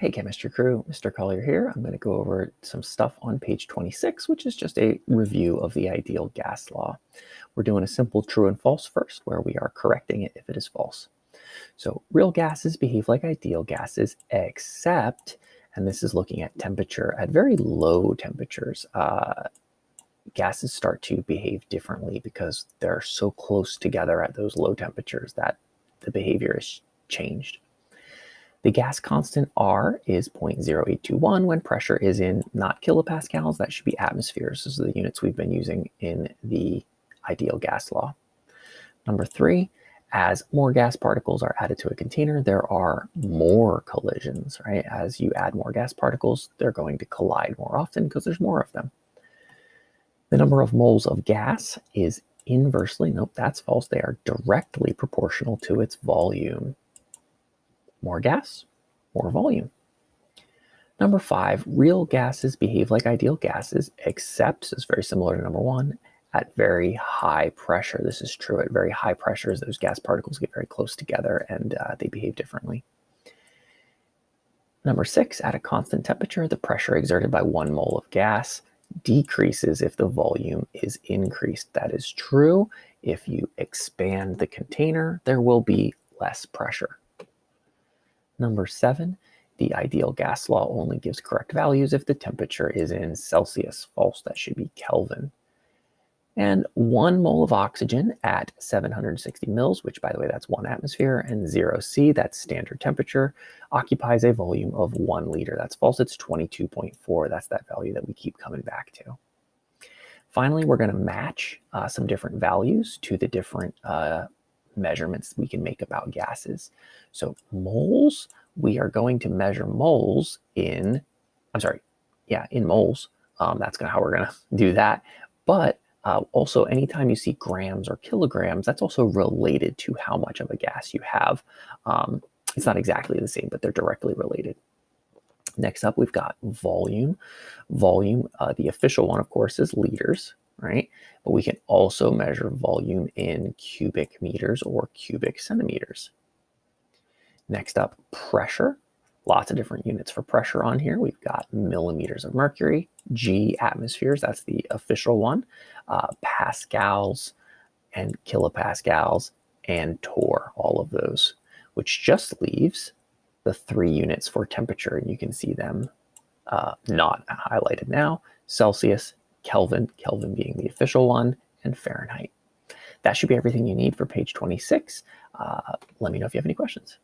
Hey chemistry crew, Mr. Collier here. I'm going to go over some stuff on page 26, which is just a review of the ideal gas law. We're doing a simple true and false first, where we are correcting it if it is false. So real gases behave like ideal gases, except, and this is looking at temperature, at very low temperatures, gases start to behave differently because they're so close together at those low temperatures that the behavior is changed. The gas constant R is 0.0821 when pressure is in not kilopascals, that should be atmospheres. Those are the units we've been using in the ideal gas law. Number 3, as more gas particles are added to a container, there are more collisions, right? As you add more gas particles, they're going to collide more often because there's more of them. The number of moles of gas is inversely, nope, that's false. They are directly proportional to its volume. More gas, more volume. Number 5, real gases behave like ideal gases, except, it's very similar to number 1, at very high pressure. This is true at very high pressures. Those gas particles get very close together and they behave differently. Number 6, at a constant temperature, the pressure exerted by 1 mole of gas decreases if the volume is increased. That is true. If you expand the container, there will be less pressure. Number 7, the ideal gas law only gives correct values if the temperature is in Celsius. False, that should be Kelvin. And 1 mole of oxygen at 760 mils, which by the way, that's 1 atmosphere, and 0 C, that's standard temperature, occupies a volume of 1 liter. That's false, it's 22.4. That's that value that we keep coming back to. Finally, we're going to match some different values to the different measurements we can make about gases. So moles, we are going to measure moles in moles. That's how we're going to do that. But also, anytime you see grams or kilograms, that's also related to how much of a gas you have. It's not exactly the same, but they're directly related. Next up, we've got volume. Volume, the official one, of course, is liters, right? But we can also measure volume in cubic meters or cubic centimeters. Next up, pressure. Lots of different units for pressure on here. We've got millimeters of mercury, G atmospheres, that's the official one, pascals and kilopascals, and torr, all of those, which just leaves the 3 units for temperature, and you can see them not highlighted now: Celsius, Kelvin, Kelvin being the official one, and Fahrenheit. That should be everything you need for page 26. Let me know if you have any questions.